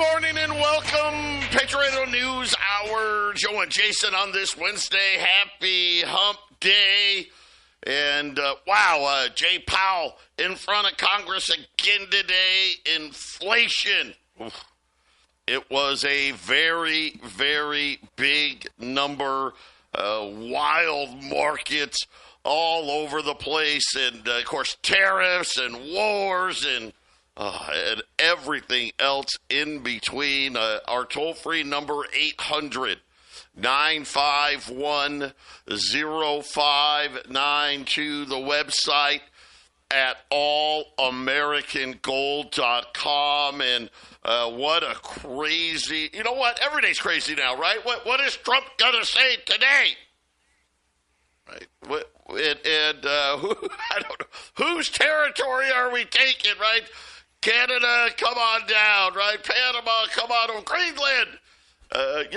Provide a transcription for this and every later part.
morning and welcome. Patriot Radio News Hour. Joe and Jason on this Wednesday. Happy hump day. And, Jay Powell in front of Congress again today. Inflation. It was a very, very big number. Wild markets all over the place. And, of course, tariffs and wars and everything else in between. Our toll-free number, 800-951-0592. The website at allamericangold.com. And what a crazy, you know what? Every day's crazy now, right? What is Trump going to say today? Right. I don't know. Whose territory are we taking, right? Canada, come on down, right? Panama, come on over. Greenland. I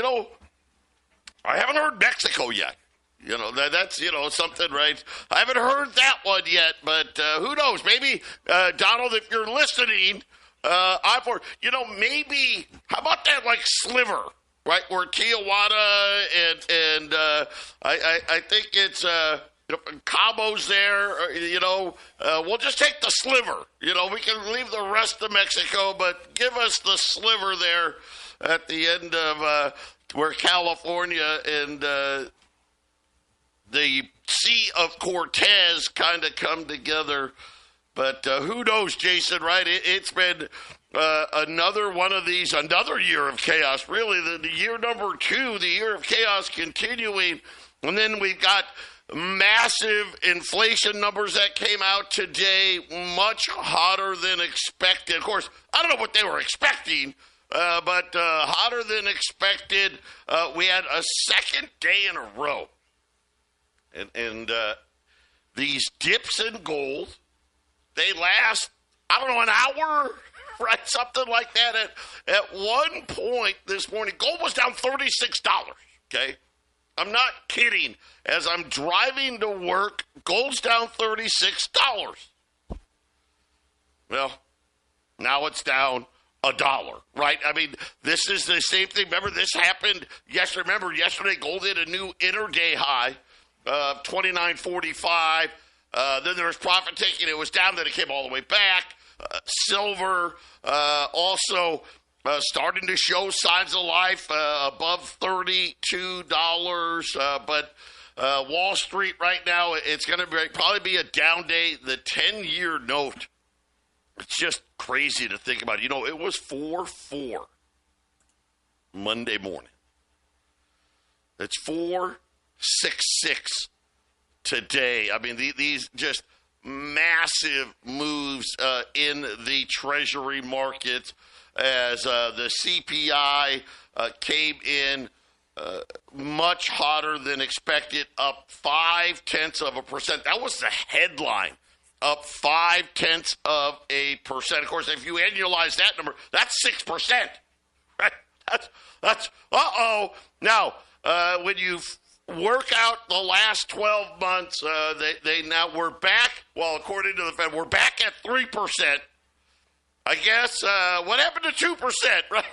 haven't heard Mexico yet. That's something, right? I haven't heard that one yet, but who knows? Maybe, Donald, if you're listening, maybe, how about that, like, sliver, right? Where Tijuana and I think it's, Cabo's there, we'll just take the sliver. We can leave the rest of Mexico, but give us the sliver there at the end of where California and the Sea of Cortez kind of come together. But who knows, Jason, right? It's been another one of these, another year of chaos. Really, the year number 2, the year of chaos continuing. And then we've got massive inflation numbers that came out today, much hotter than expected. Of course, I don't know what they were expecting, but hotter than expected. We had a second day in a row. And these dips in gold, they last, I don't know, an hour, right? Something like that. At one point this morning, gold was down $36, okay? I'm not kidding. As I'm driving to work, gold's down $36. Well, now it's down $1, right? I mean, this is the same thing. Remember, this happened yesterday. Remember, yesterday gold hit a new intraday high of $29.45. Then there was profit taking. It was down. Then it came all the way back. Silver also starting to show signs of life, above $32. But Wall Street right now, it's going to probably be a down day. The 10-year note, it's just crazy to think about. It was 4.4 Monday morning. It's 4.66 today. I mean, these just massive moves in the Treasury markets as the CPI came in much hotter than expected, up 0.5%. That was the headline, up 0.5%. Of course, if you annualize that number, that's 6%. Right? That's Now, when you work out the last 12 months, they now we're back. Well, according to the Fed, we're back at 3%. I guess, what happened to 2%, right?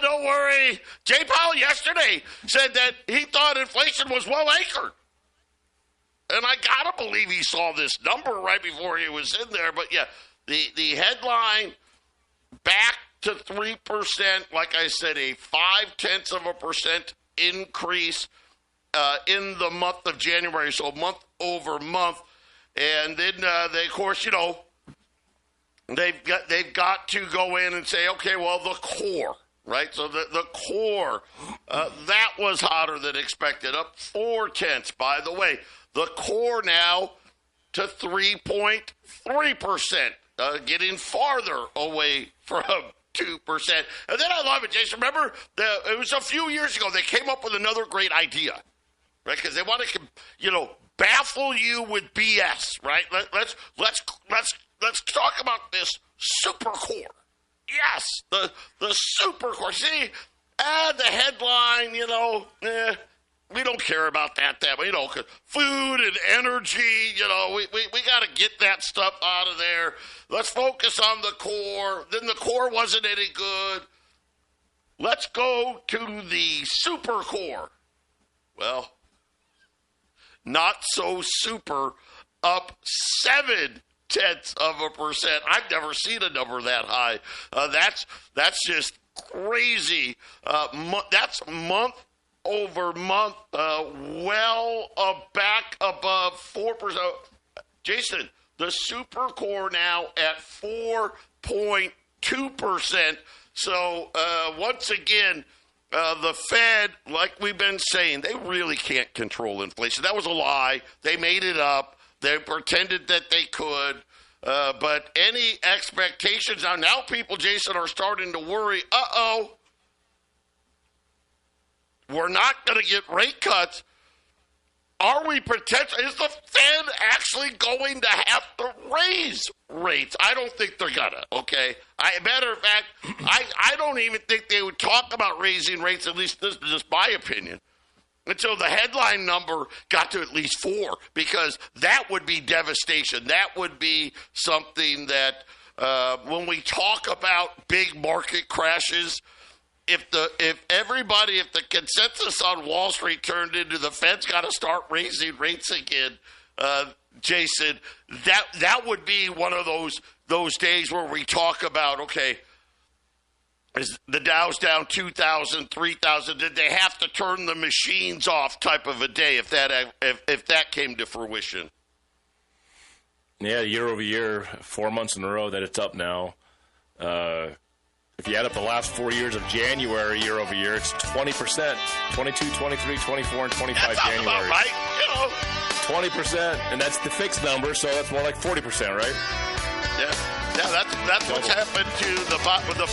Don't worry. Jay Powell yesterday said that he thought inflation was well anchored. And I got to believe he saw this number right before he was in there. But, yeah, the headline, back to 3%. Like I said, a 0.5% increase in the month of January. So month over month. And then, they, of course, they've got to go in and say, okay, well, the core, right? So the core, that was hotter than expected, up 0.4. By the way, the core now to 3.3%, getting farther away from 2%. And then I love it, Jason. Remember, it was a few years ago they came up with another great idea, right? Because they want to, baffle you with BS, right? Let's talk about this super core. Yes, the super core. See, the headline, We don't care about that, 'cause food and energy, we got to get that stuff out of there. Let's focus on the core. Then the core wasn't any good. Let's go to the super core. Well, not so super, up 0.7%. I've never seen a number that high. That's just crazy. That's month over month, back above 4%. Jason, the super core now at 4.2%. So once again, the Fed, like we've been saying, they really can't control inflation. That was a lie. They made it up. They pretended that they could. But any expectations now people, Jason, are starting to worry. We're not going to get rate cuts. Are we potentially? Is the Fed actually going to have to raise rates? I don't think they're going to, okay? Matter of fact, I don't even think they would talk about raising rates, at least this is just my opinion, until the headline number got to at least 4, because that would be devastation. That would be something that when we talk about big market crashes, if the consensus on Wall Street turned into the Fed's got to start raising rates again, Jason, that would be one of those days where we talk about, okay, is the Dow's down 2,000, 3,000? Did they have to turn the machines off type of a day if that came to fruition? Yeah, year over year, 4 months in a row that it's up now. If you add up the last 4 years of January year over year, it's 20%. 22, 23, 24, and 25 that January. About right, 20%, and that's the fixed number, so that's more like 40%, right? Yeah, that's what's happened to the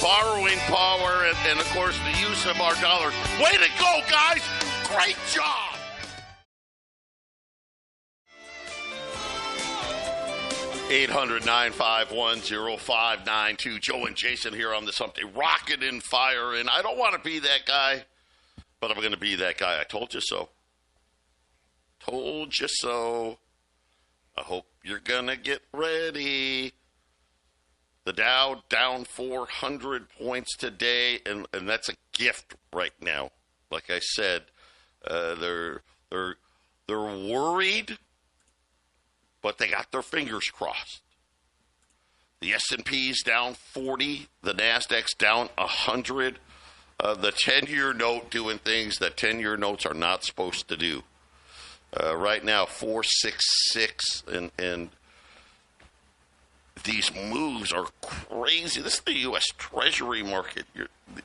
borrowing power and, of course, the use of our dollars. Way to go, guys! Great job! (800-951-0592). Joe and Jason here on the Something Rocket and Fire. And I don't want to be that guy, but I'm going to be that guy. I told you so. Told you so. I hope you're going to get ready. The Dow down 400 points today, and that's a gift right now. Like I said, they're worried, but they got their fingers crossed. The S&P's down 40. The Nasdaq's down 100. The 10-year note doing things that 10-year notes are not supposed to do. Right now, 466, and these moves are crazy. This is the U.S. Treasury market.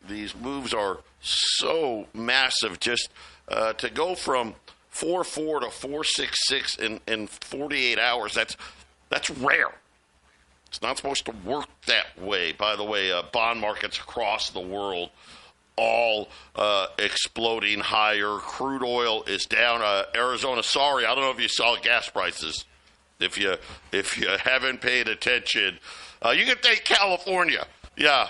These moves are so massive. Just to go from 4.4 to 4.66 in 48 hours, that's rare. It's not supposed to work that way. By the way, bond markets across the world all exploding higher. Crude oil is down. Arizona, sorry, I don't know if you saw gas prices. If you haven't paid attention, you can thank California. Yeah,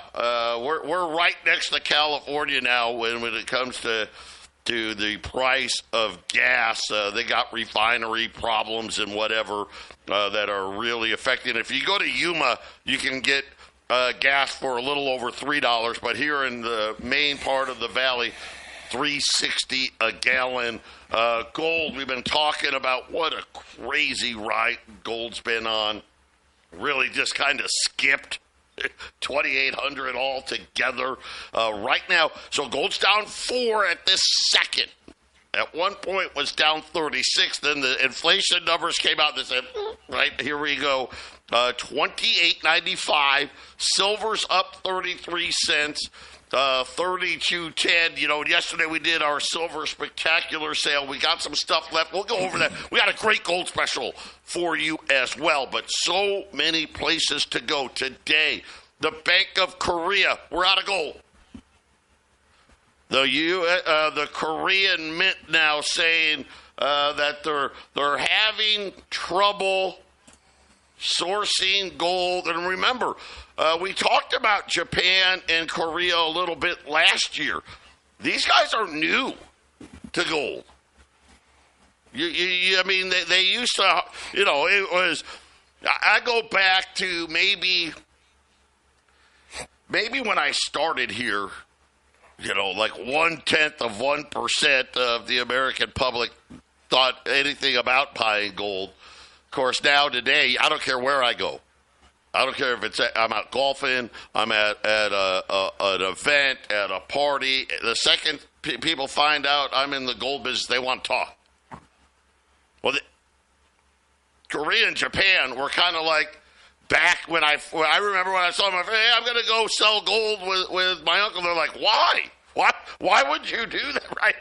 we're right next to California now when it comes to the price of gas. They got refinery problems and whatever that are really affecting. If you go to Yuma, you can get gas for a little over $3, but here in the main part of the valley, $3.60 a gallon. Gold, we've been talking about what a crazy ride gold's been on. Really just kind of skipped 2,800 altogether right now. So gold's down 4 at this second. At one point was down 36. Then the inflation numbers came out and said, right, here we go. 28.95. Silver's up 33 cents. 32.10. You know, yesterday we did our silver spectacular sale. We got some stuff left. We'll go over that. We got a great gold special for you as well, but so many places to go today. The Bank of Korea, we're out of gold. The Korean Mint now saying that they're having trouble sourcing gold. And remember, we talked about Japan and Korea a little bit last year. These guys are new to gold. I mean, they used to, it was, I go back to maybe when I started here, like 0.1% of the American public thought anything about buying gold. Of course, now today, I don't care where I go. I don't care if I'm out golfing, I'm at an event, at a party. The second people find out I'm in the gold business, they want to talk. Well, Korea and Japan were kind of like back when I remember when I saw my friend, hey, I'm going to go sell gold with my uncle. They're like, why? Why would you do that, right?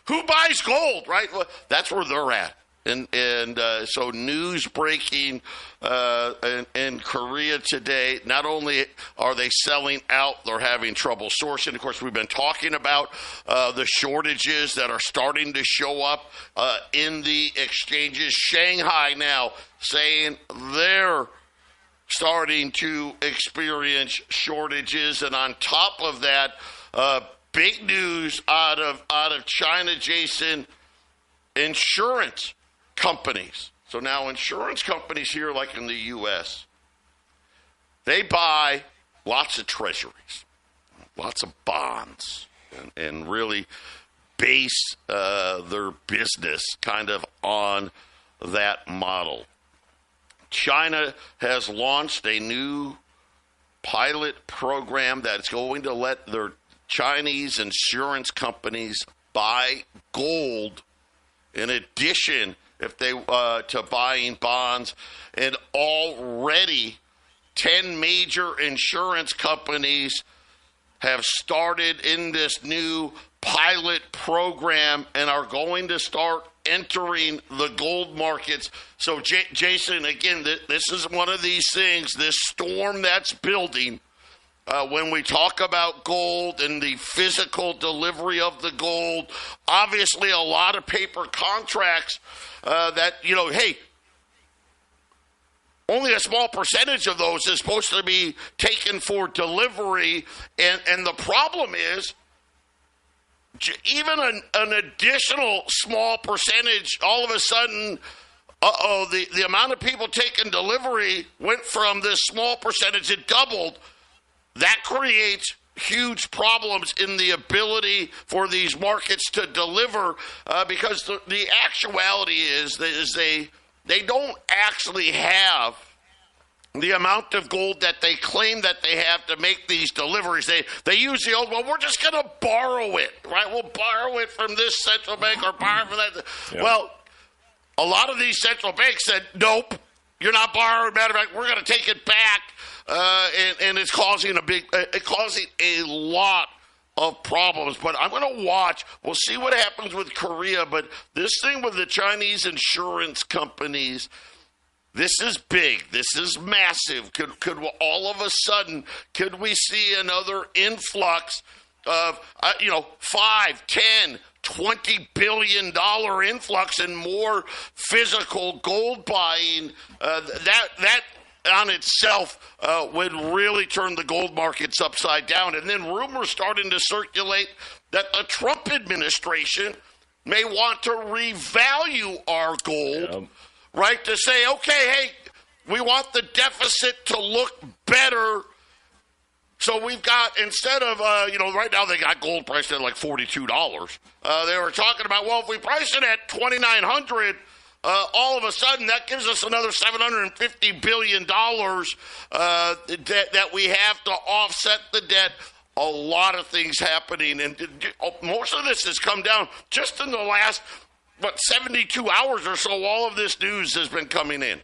Who buys gold, right? Well, that's where they're at. And so news breaking in Korea today, not only are they selling out, they're having trouble sourcing. Of course, we've been talking about the shortages that are starting to show up in the exchanges. Shanghai now saying they're starting to experience shortages. And on top of that, big news out of China, Jason, insurance companies. So now insurance companies here, like in the U.S., they buy lots of treasuries, lots of bonds, and really base their business kind of on that model. China has launched a new pilot program that's going to let their Chinese insurance companies buy gold in addition if they to buying bonds, and already 10 major insurance companies have started in this new pilot program and are going to start entering the gold markets. So, Jason, again, this is one of these things, this storm that's building. When we talk about gold and the physical delivery of the gold, obviously a lot of paper contracts that, hey, only a small percentage of those is supposed to be taken for delivery. And the problem is, even an additional small percentage, all of a sudden, the amount of people taking delivery went from this small percentage, it doubled. That creates huge problems in the ability for these markets to deliver because the actuality is they don't actually have the amount of gold that they claim that they have to make these deliveries. They use the old, well, we're just going to borrow it, right? We'll borrow it from this central bank or borrow from that. Yep. Well, a lot of these central banks said, nope, you're not borrowing. Matter of fact, we're going to take it back. And it's causing a lot of problems. But I'm going to watch. We'll see what happens with Korea. But this thing with the Chinese insurance companies, this is big. This is massive. Could all of a sudden, could we see another influx of, 5, 10, $20 billion influx and more physical gold buying? That on itself would really turn the gold markets upside down. And then rumors starting to circulate that the Trump administration may want to revalue our gold, right? To say, okay, hey, we want the deficit to look better. So we've got, instead of, right now they got gold priced at like $42. They were talking about, well, if we price it at $2,900, all of a sudden, that gives us another $750 billion that we have to offset the debt. A lot of things happening, and most of this has come down just in the last, 72 hours or so. All of this news has been coming in.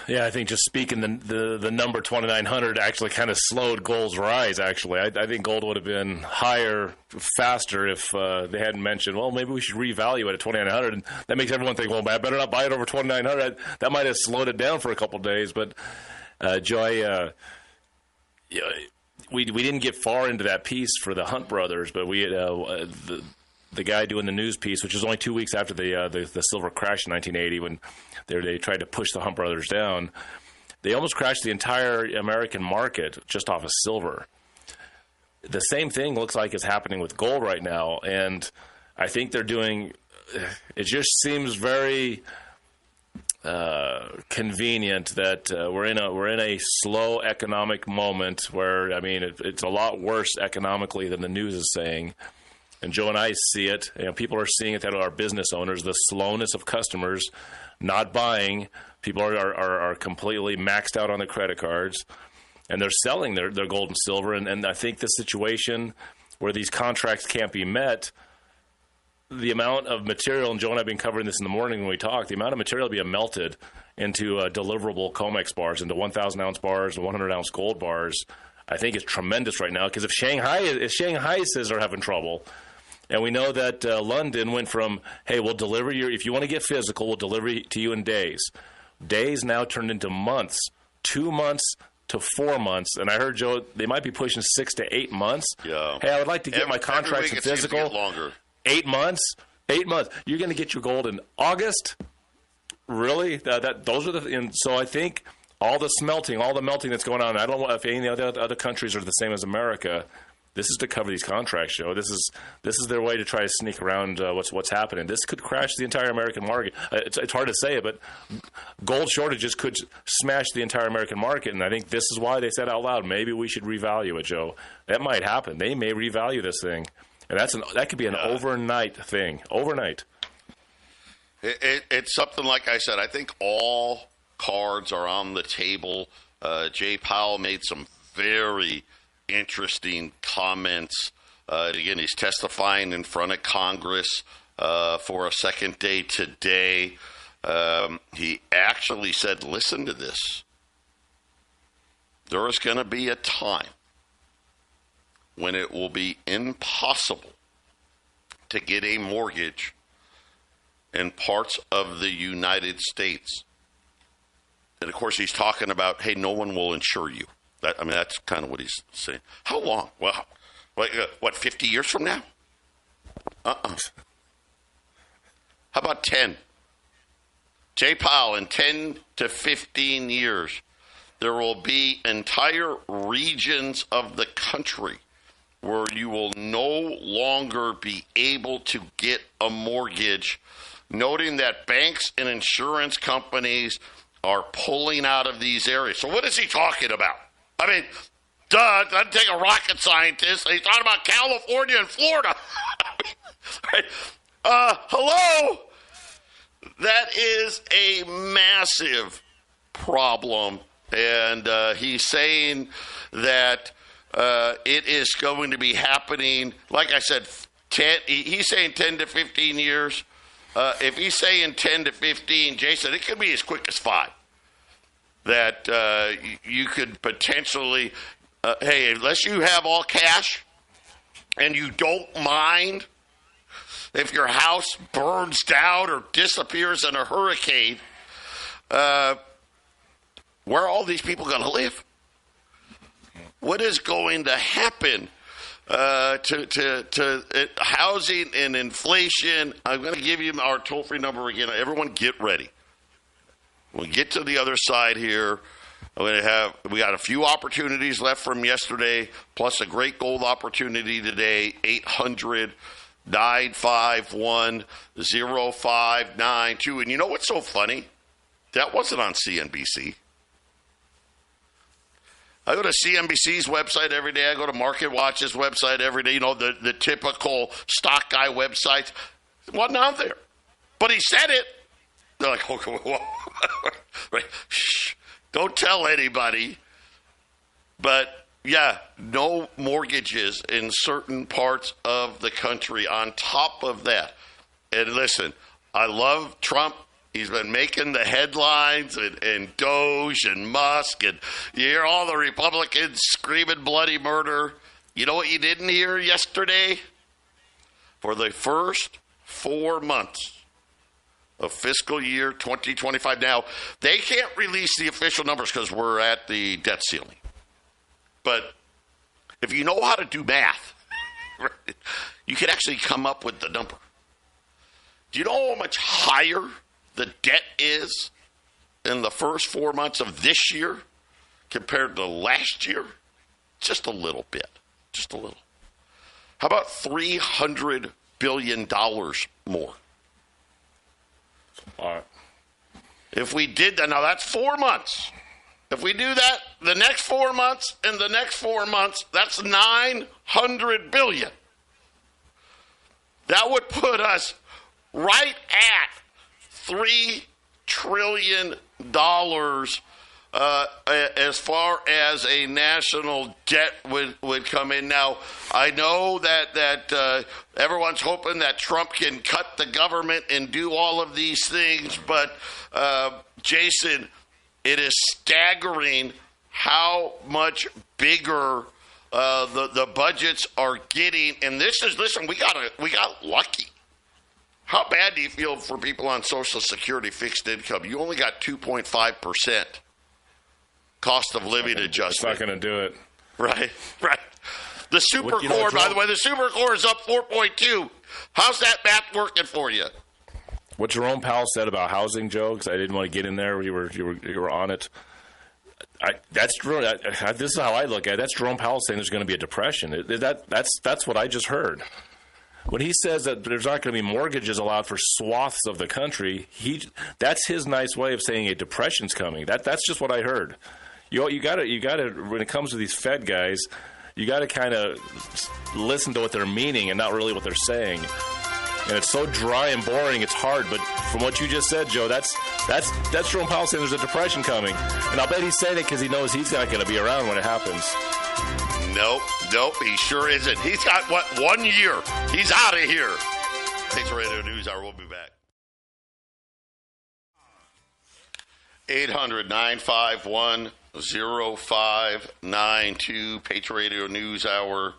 Yeah, I think just speaking, the number 2,900 actually kind of slowed gold's rise, actually. I think gold would have been higher faster if they hadn't mentioned, well, maybe we should revalue it at 2,900. And that makes everyone think, well, I better not buy it over 2,900. That might have slowed it down for a couple of days. But, Joy, we didn't get far into that piece for the Hunt brothers, but we the guy doing the news piece, which was only 2 weeks after the silver crash in 1980 when they tried to push the Hunt brothers down. They almost crashed the entire American market just off of silver. The same thing looks like is happening with gold right now, and I think they're doing it just seems very convenient that we're in a slow economic moment where, I mean, it's a lot worse economically than the news is saying. And Joe and I see it. People are seeing it, that our business owners, the slowness of customers not buying. People are completely maxed out on their credit cards, and they're selling their gold and silver. And I think the situation where these contracts can't be met, the amount of material, and Joe and I have been covering this in the morning when we talk, the amount of material being melted into deliverable COMEX bars, into 1,000-ounce bars and 100-ounce gold bars, I think is tremendous right now. Because if Shanghai says they're having trouble, and we know that London went from, hey, we'll deliver if you want to get physical, we'll deliver it to you in days. Days now turned into months, 2 months to 4 months. And I heard, Joe, they might be pushing 6 to 8 months. Yeah. Hey, I would like to get my contracts in physical. Longer. 8 months? 8 months. You're going to get your gold in August? Really? Those are and so I think all the melting that's going on, I don't know if any of the other countries are the same as America. This is to cover these contracts, Joe. This is their way to try to sneak around what's happening. This could crash the entire American market. It's hard to say it, but gold shortages could smash the entire American market, and I think this is why they said out loud, maybe we should revalue it, Joe. That might happen. They may revalue this thing, and that could be an overnight thing. Overnight. It's something like I said. I think all cards are on the table. Jay Powell made some very interesting comments. Again, he's testifying in front of Congress for a second day today. He actually said, listen to this. There is going to be a time when it will be impossible to get a mortgage in parts of the United States. And, of course, he's talking about, hey, no one will insure you. That's kind of what he's saying. How long? Well, 50 years from now? How about 10? Jay Powell, in 10 to 15 years, there will be entire regions of the country where you will no longer be able to get a mortgage, noting that banks and insurance companies are pulling out of these areas. So what is he talking about? I mean, it doesn't take a rocket scientist. He's talking about California and Florida. Right? Hello? That is a massive problem. And he's saying that it is going to be happening, like I said, he's saying 10 to 15 years. If he's saying 10 to 15, Jason, it could be as quick as 5. That you could potentially, hey, unless you have all cash and you don't mind if your house burns down or disappears in a hurricane, where are all these people going to live? What is going to happen to housing and inflation? I'm going to give you our toll-free number again. Everyone get ready. When we get to the other side here, we got a few opportunities left from yesterday, plus a great gold opportunity today, 800-951-0592. And you know what's so funny? That wasn't on CNBC. I go to CNBC's website every day. I go to Market Watch's website every day. You know, the typical stock guy websites. It wasn't out there. But he said it. They're like, okay, whoa. Right. Shh, don't tell anybody. But, yeah, no mortgages in certain parts of the country on top of that. And listen, I love Trump. He's been making the headlines and Doge and Musk. And you hear all the Republicans screaming bloody murder. You know what you didn't hear yesterday? For the first 4 months of fiscal year 2025. Now, they can't release the official numbers because we're at the debt ceiling. But if you know how to do math, you can actually come up with the number. Do you know how much higher the debt is in the first 4 months of this year compared to last year? Just a little bit. Just a little. How about $300 billion more? All right. If we did that, now that's 4 months. If we do that the next 4 months and the next 4 months, that's $900 billion. That would put us right at $3 trillion as far as a national debt would come in. Now, I know that everyone's hoping that Trump can cut the government and do all of these things, but Jason, it is staggering how much bigger the budgets are getting. And listen, we got lucky. How bad do you feel for people on Social Security fixed income? You only got 2.5% cost of living adjustment. It's not going to do it. Right. The super core, by the way, the super core is up 4.2. How's that math working for you? What Jerome Powell said about housing, Joe, because I didn't want to get in there. You were on it. That's true. This is how I look at it. That's Jerome Powell saying there's going to be a depression. That's what I just heard. When he says that there's not going to be mortgages allowed for swaths of the country, that's his nice way of saying a depression's coming. That's just what I heard. You got to when it comes to these Fed guys, you got to kind of listen to what they're meaning and not really what they're saying. And it's so dry and boring, it's hard. But from what you just said, Joe, that's Jerome Powell saying there's a depression coming. And I'll bet he's saying it because he knows he's not going to be around when it happens. Nope, he sure isn't. He's got, 1 year? He's out of here. Patriot Radio News Hour. We'll be back. 800-951-0592. Patriot Radio News Hour.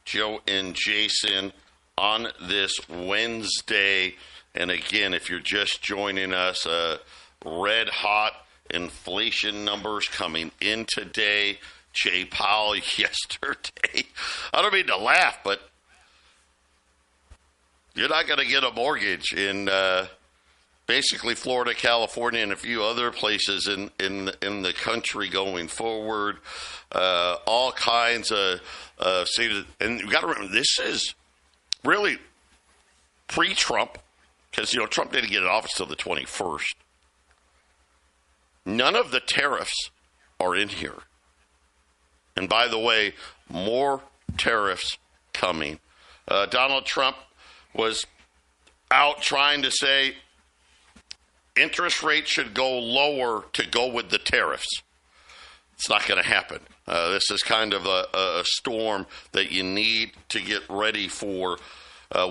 Joe and Jason on this Wednesday. And again, if you're just joining us, red hot inflation numbers coming in today. Jay Powell yesterday. I don't mean to laugh, but you're not going to get a mortgage in basically Florida, California, and a few other places in the country going forward. All kinds of and you got to remember, this is really pre-Trump, because Trump didn't get in office till the 21st. None of the tariffs are in here. And by the way, more tariffs coming. Donald Trump was out trying to say interest rates should go lower to go with the tariffs. It's not going to happen. This is kind of a storm that you need to get ready for.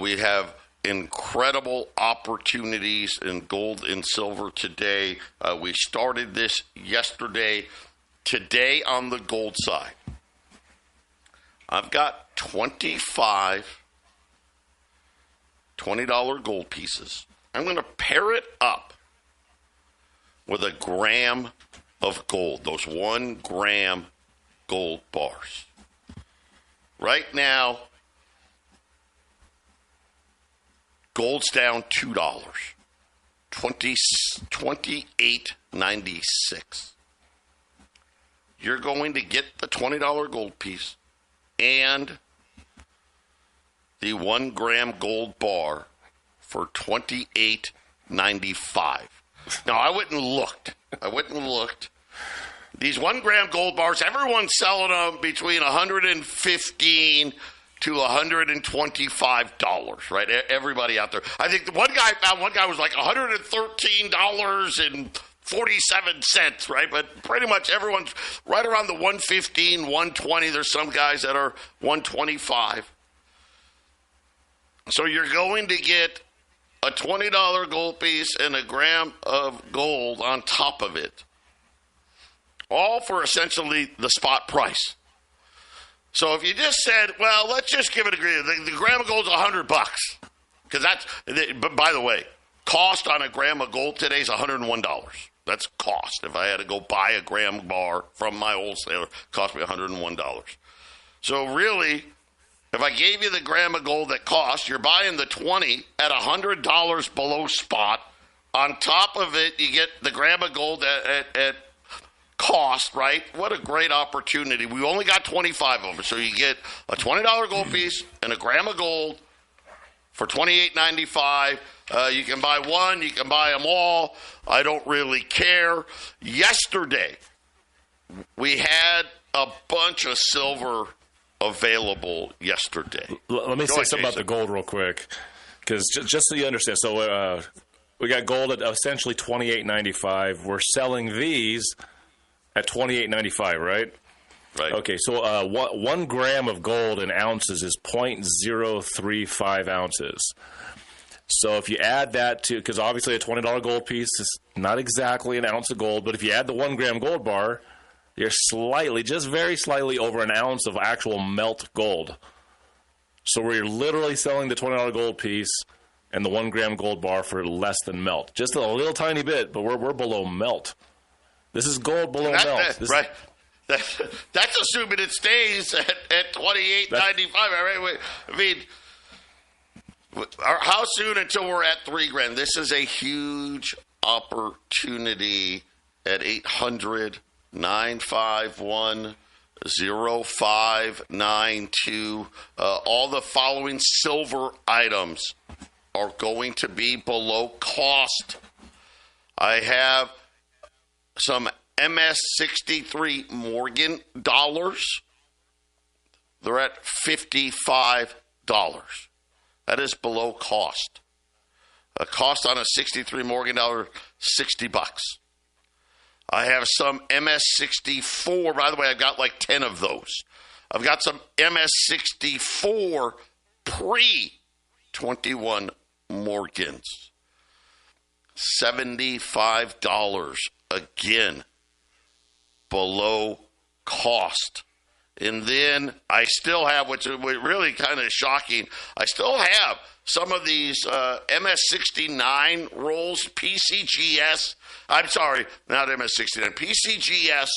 We have incredible opportunities in gold and silver today. We started this yesterday. Today on the gold side, I've got 25 $20 gold pieces. I'm going to pair it up with a gram of gold, those 1 gram gold bars. Right now, gold's down $2, $28.96. You're going to get the $20 gold piece and the 1 gram gold bar for $28.95. Now, I went and looked. These 1 gram gold bars, everyone's selling them between $115 to $125, right? Everybody out there. I think one guy was like $113.47, right? But pretty much everyone's right around the 115, 120. There's some guys that are 125. So you're going to get a $20 gold piece and a gram of gold on top of it, all for essentially the spot price. So if you just said, well, let's just give it a grade, the gram of gold is $100, because but by the way, cost on a gram of gold today is $101. That's cost. If I had to go buy a gram bar from my wholesaler, it cost me $101. So really, if I gave you the gram of gold that cost, you're buying the 20 at $100 below spot. On top of it, you get the gram of gold at cost, right? What a great opportunity. We only got 25 of it. So you get a $20 gold piece and a gram of gold for $28.95. You can buy one. You can buy them all. I don't really care. Yesterday, we had a bunch of silver available yesterday. Let me say something about the gold real quick, because just so you understand. So we got gold at essentially $28.95. We're selling these at $28.95, right? Right. Okay, so 1 gram of gold in ounces is 0.035 ounces. So if you add that to, because obviously a $20 gold piece is not exactly an ounce of gold, but if you add the 1 gram gold bar, you're slightly, just very slightly over an ounce of actual melt gold. So we're literally selling the $20 gold piece and the 1 gram gold bar for less than melt. Just a little tiny bit, but we're below melt. This is gold below melt. Right. That's assuming it stays at $28.95. Right? I mean, how soon until we're at 3 grand? This is a huge opportunity at 800-951-0592. All the following silver items are going to be below cost. I have some MS-63 Morgan dollars. They're at $55. That is below cost. A cost on a 63 Morgan dollar, $60. I have some MS-64. By the way, I've got like 10 of those. I've got some MS-64 pre-21 Morgans. $75 again, below cost. And then I still have, which is really kind of shocking, I still have some of these MS-69 rolls, PCGS. I'm sorry, not MS-69, PCGS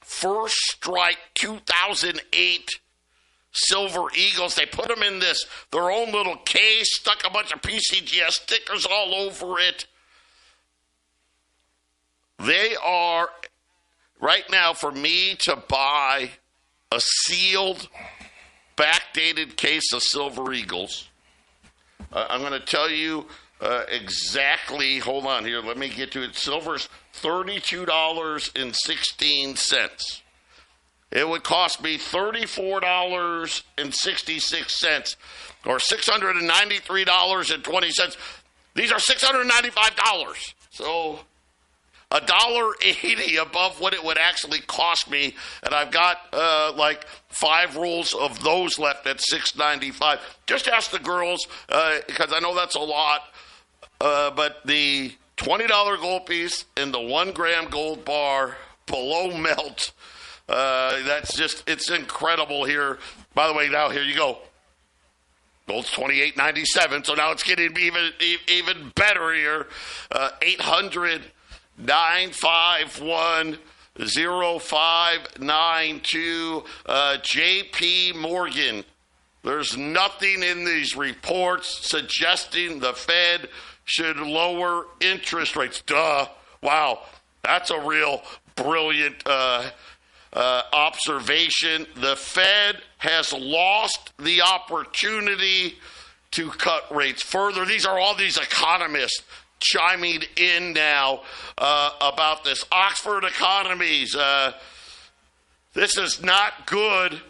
First Strike 2008 Silver Eagles. They put them in their own little case, stuck a bunch of PCGS stickers all over it. They are, right now, for me to buy a sealed, backdated case of Silver Eagles. I'm going to tell you exactly, hold on here, let me get to it. Silver's $32.16. It would cost me $34.66 or $693.20. These are $695. So $1.80 above what it would actually cost me, and I've got like 5 rolls of those left at $6.95. Just ask the girls because I know that's a lot. But the $20 gold piece and the 1 gram gold bar below melt. That's just, it's incredible here. By the way, now here you go. Gold's $28.97, so now it's getting even better here. 800-951-0592. J.P. Morgan. There's nothing in these reports suggesting the Fed should lower interest rates. Duh. Wow. That's a real brilliant observation. The Fed has lost the opportunity to cut rates further. These are all these economists chiming in now about this. Oxford Economies. This is not good.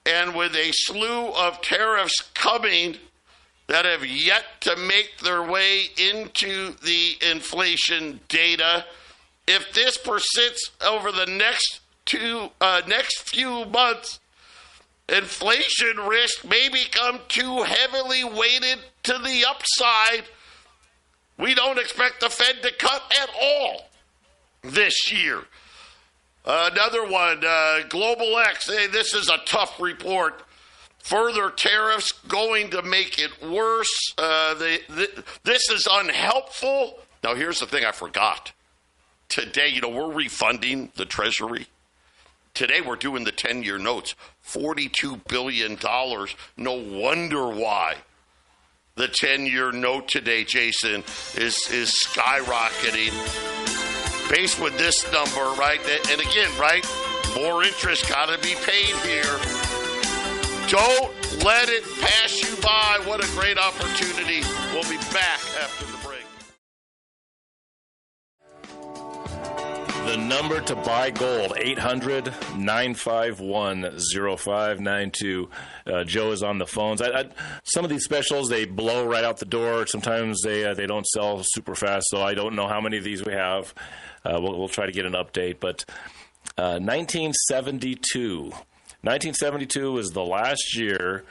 And with a slew of tariffs coming that have yet to make their way into the inflation data, if this persists over the next few months, inflation risk may become too heavily weighted to the upside. We don't expect the Fed to cut at all this year. Another one, Global X. Hey, this is a tough report. Further tariffs going to make it worse. This is unhelpful. Now, here's the thing I forgot. Today, we're refunding the Treasury. Today, we're doing the 10-year notes. $42 billion. No wonder why the 10-year note today, Jason, is skyrocketing. Based with this number, right? And again, right? More interest got to be paid here. Don't let it pass you by. What a great opportunity. We'll be back after the break. The number to buy gold, 800-951-0592. Joe is on the phones. Some of these specials, they blow right out the door. Sometimes they don't sell super fast, so I don't know how many of these we have. We'll try to get an update. But 1972 was the last year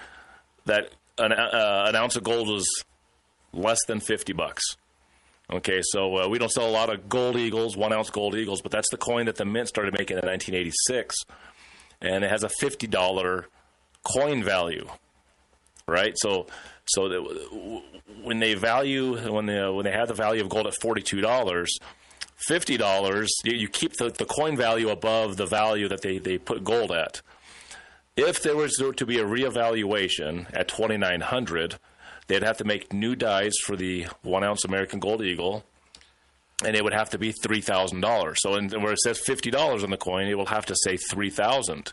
that an ounce of gold was less than $50. Okay, so we don't sell a lot of gold eagles, 1 ounce gold eagles, but that's the coin that the mint started making in 1986, and it has a $50 coin value, right? So when they have the value of gold at $42, $50, you keep the coin value above the value that they put gold at. If there was to be a reevaluation at $2,900, they'd have to make new dies for the 1 ounce American Gold Eagle, and it would have to be $3,000. So where it says $50 on the coin, it will have to say $3,000.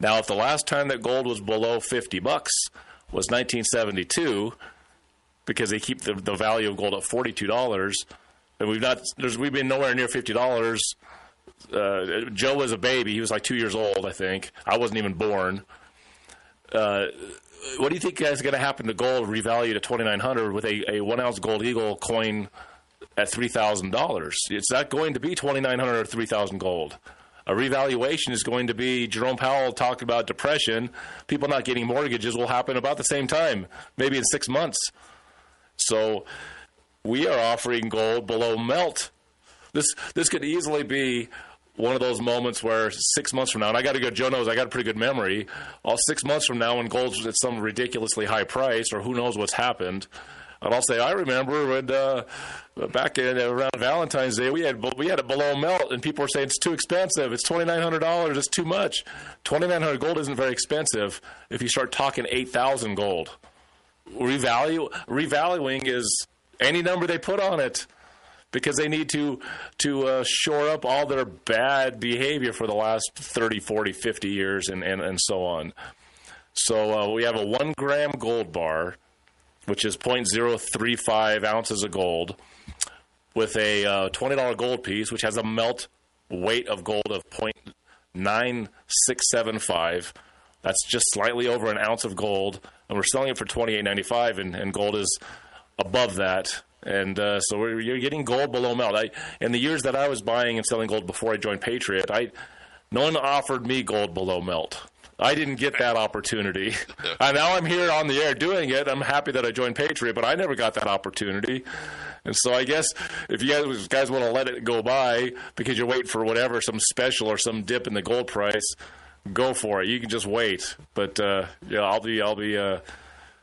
Now, if the last time that gold was below $50 was 1972, because they keep the value of gold at $42, and we've been nowhere near $50. Joe was a baby; he was like 2 years old, I think. I wasn't even born. What do you think is going to happen to gold revalued at $2,900 with a 1 ounce Gold Eagle coin at $3,000? It's not going to be $2,900 or $3,000 gold. A revaluation is going to be, Jerome Powell talked about depression. People not getting mortgages will happen about the same time, maybe in 6 months. So we are offering gold below melt. This could easily be one of those moments where 6 months from now, and Joe knows I got a pretty good memory, 6 months from now when gold's at some ridiculously high price, or who knows what's happened, and I'll say, I remember when back around Valentine's Day, we had it below melt, and people were saying it's too expensive. It's $2,900. It's too much. $2,900 gold isn't very expensive if you start talking $8,000 gold. Revaluing is any number they put on it, because they need to shore up all their bad behavior for the last 30, 40, 50 years and so on. So we have a 1 gram gold bar, which is 0.035 ounces of gold, with a $20 gold piece, which has a melt weight of gold of 0.9675. That's just slightly over an ounce of gold, and we're selling it for $28.95, and gold is above that. And so you're getting gold below melt. In the years that I was buying and selling gold before I joined Patriot, no one offered me gold below melt. I didn't get that opportunity. And now I'm here on the air doing it. I'm happy that I joined Patriot, but I never got that opportunity. And so I guess if you guys want to let it go by because you're waiting for whatever, some special or some dip in the gold price, go for it. You can just wait. But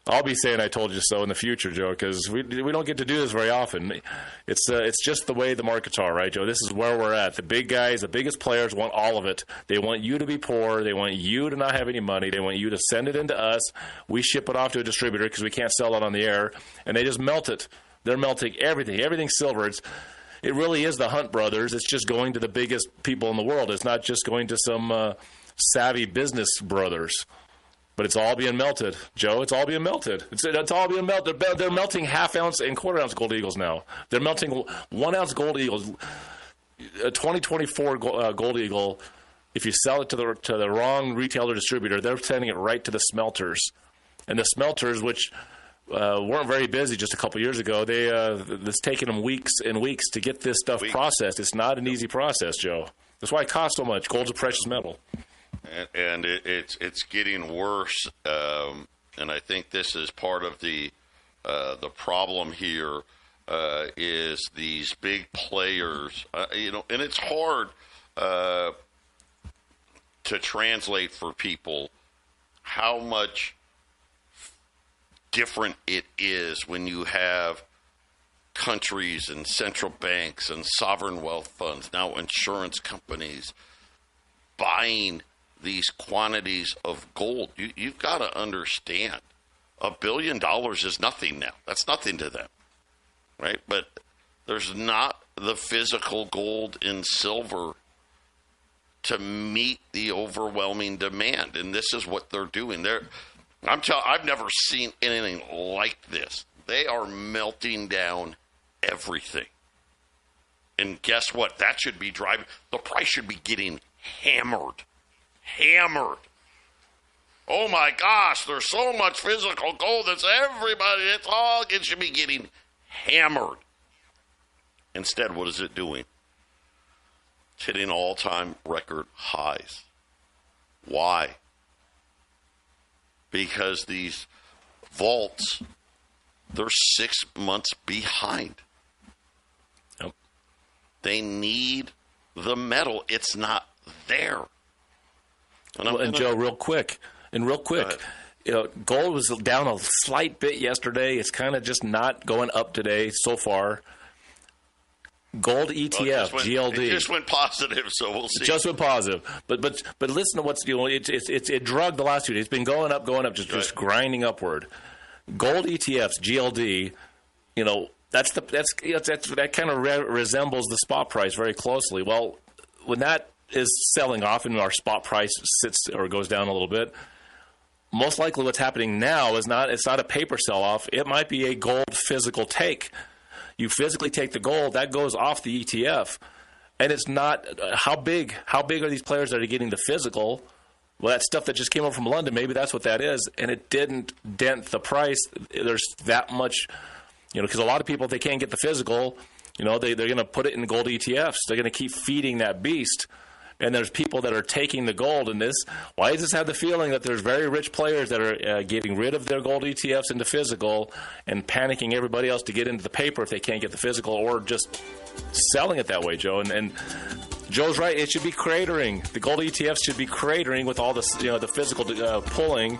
I'll be saying I told you so in the future, Joe, because we don't get to do this very often. It's just the way the markets are, right, Joe? This is where we're at. The big guys, the biggest players want all of it. They want you to be poor. They want you to not have any money. They want you to send it into us. We ship it off to a distributor because we can't sell it on the air, and they just melt it. They're melting everything. Everything's silver. It really is the Hunt brothers. It's just going to the biggest people in the world. It's not just going to some savvy business brothers. But it's all being melted, Joe. It's all being melted. It's all being melted. They're melting half-ounce and quarter-ounce gold eagles now. They're melting 1 ounce gold eagles. A 2024 gold eagle, if you sell it to the wrong retailer distributor, they're sending it right to the smelters. And the smelters, which weren't very busy just a couple years ago, it's taken them weeks and weeks to get this stuff processed. It's not an easy process, Joe. That's why it costs so much. Gold's a precious metal. And it's getting worse, and I think this is part of the problem here is these big players, and it's hard to translate for people how much different it is when you have countries and central banks and sovereign wealth funds, now insurance companies, buying these quantities of gold. You've got to understand, $1 billion is nothing now. That's nothing to them, right? But there's not the physical gold and silver to meet the overwhelming demand, and this is what they're doing. I've never seen anything like this. They are melting down everything. And guess what? That should be driving. The price should be getting hammered. Hammered. Oh, my gosh, there's so much physical gold. It's everybody. It should be getting hammered. Instead, what is it doing? It's hitting all-time record highs. Why? Because these vaults, they're 6 months behind. Yep. They need the metal. It's not there. And Joe, real quick, gold was down a slight bit yesterday. It's kind of just not going up today so far. Gold ETF, GLD. It just went positive, so we'll see. It just went positive. But listen to what's it drugged the last 2 days. It's been going up, just grinding upward. Gold ETFs, GLD, that kind of resembles the spot price very closely. Well, when that is selling off and our spot price sits or goes down a little bit, most likely what's happening now it's not a paper sell-off. It might be a gold physical take. You physically take the gold, that goes off the ETF. And it's not how big are these players that are getting the physical? Well, that stuff that just came over from London, maybe that's what that is. And it didn't dent the price. There's that much, because a lot of people, if they can't get the physical, they're going to put it in gold ETFs. They're going to keep feeding that beast. And there's people that are taking the gold in this. Why does this have the feeling that there's very rich players that are getting rid of their gold ETFs into physical and panicking everybody else to get into the paper if they can't get the physical, or just selling it that way, Joe? And Joe's right. It should be cratering. The gold ETFs should be cratering with all this, the physical pulling.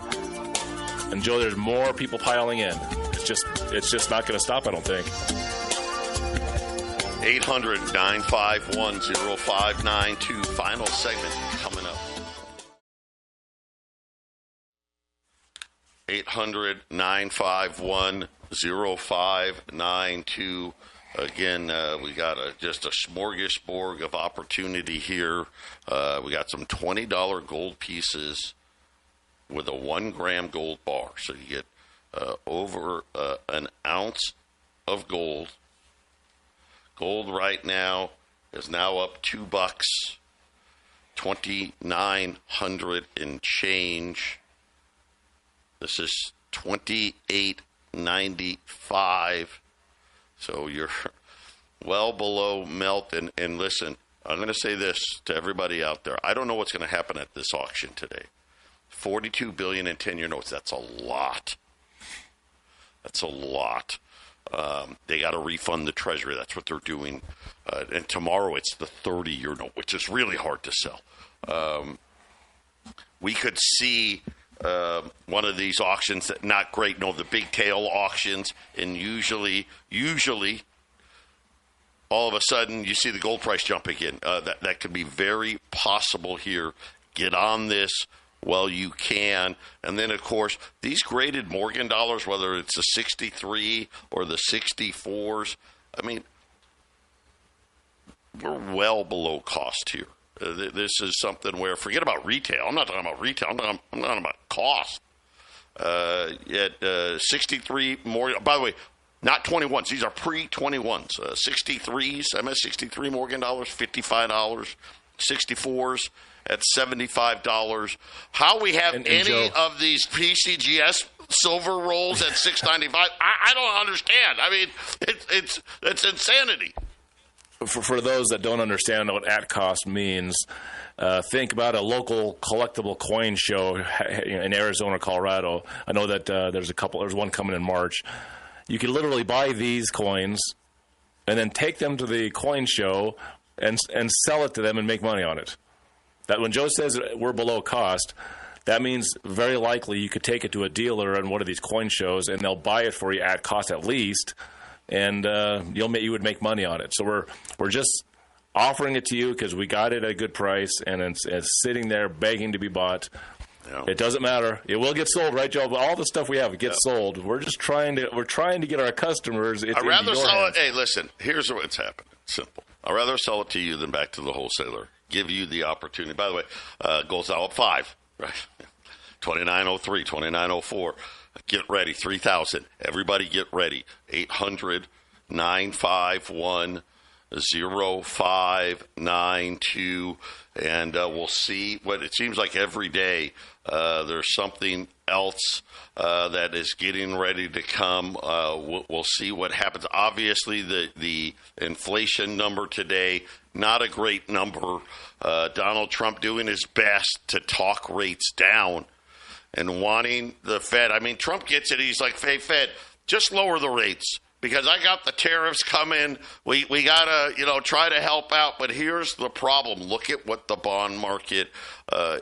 And Joe, there's more people piling in. It's just not going to stop, I don't think. 800-951-0592. Final segment coming up. 800-951-0592. Again, we got just a smorgasbord of opportunity here. We got some $20 gold pieces with a 1 gram gold bar. So you get over an ounce of gold. Gold right now is now up $2, $2,900 and change. This is $28.95. So you're well below melt. And listen, I'm going to say this to everybody out there. I don't know what's going to happen at this auction today. $42 billion in 10-year notes. That's a lot. That's a lot. They got to refund the Treasury. That's what they're doing. And tomorrow it's the 30-year note, which is really hard to sell. We could see one of these auctions that not great. No, the big tail auctions, and usually, all of a sudden you see the gold price jump again. That could be very possible here. Get on this while you can. And then, of course, these graded Morgan dollars, whether it's the 63 or the 64s, I mean, we're well below cost here. This is something where, forget about retail. I'm not talking about retail. I'm talking about cost. At 63 more, by the way, not 21s. These are pre-21s. 63s, MS63 Morgan dollars, $55. 64s at $75. How we have any Joe, of these PCGS silver rolls at $6.95? I don't understand. I mean, it's insanity. For those that don't understand what at cost means, think about a local collectible coin show in Arizona, Colorado. I know that there's one coming in March. You can literally buy these coins and then take them to the coin show and sell it to them and make money on it. That when Joe says we're below cost, that means very likely you could take it to a dealer in one of these coin shows and they'll buy it for you at cost at least, and you would make money on it. So we're just offering it to you because we got it at a good price, and it's sitting there begging to be bought. Yeah. It doesn't matter. It will get sold, right, Joe? But all the stuff we have gets sold. We're just trying to get our customers. I'd rather sell it. Hey, listen. Here's what's happening. Simple. I'd rather sell it to you than back to the wholesaler. Give you the opportunity. By the way, gold's now up 5. Right. 2903, 2904. Get ready, 3,000. Everybody get ready. 800-951-0592. And we'll see what it seems like every day. There's something else that is getting ready to come. We'll see what happens. Obviously, the inflation number today, not a great number. Donald Trump doing his best to talk rates down and wanting the Fed. I mean, Trump gets it. He's like, hey, Fed, just lower the rates because I got the tariffs coming. We got to, try to help out. But here's the problem. Look at what the bond market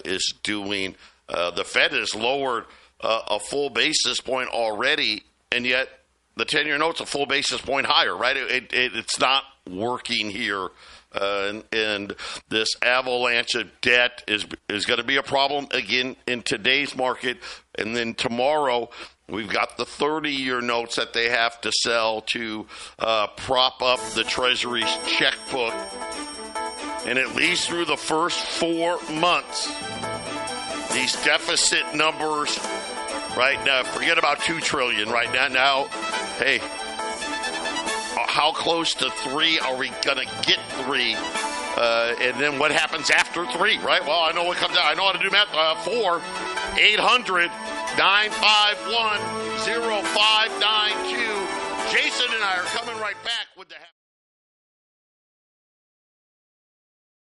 is doing. The Fed has lowered a full basis point already, and yet the 10-year note's a full basis point higher, right? It's not working here. And this avalanche of debt is going to be a problem again in today's market. And then tomorrow, we've got the 30-year notes that they have to sell to prop up the Treasury's checkbook. And at least through the first 4 months, these deficit numbers, right now, forget about $2 trillion right now. Now, hey, how close to 3 are we going to get 3? And then what happens after 3, right? Well, I know what comes out. I know how to do math. 4, 800-951-0592. Jason and I are coming right back with the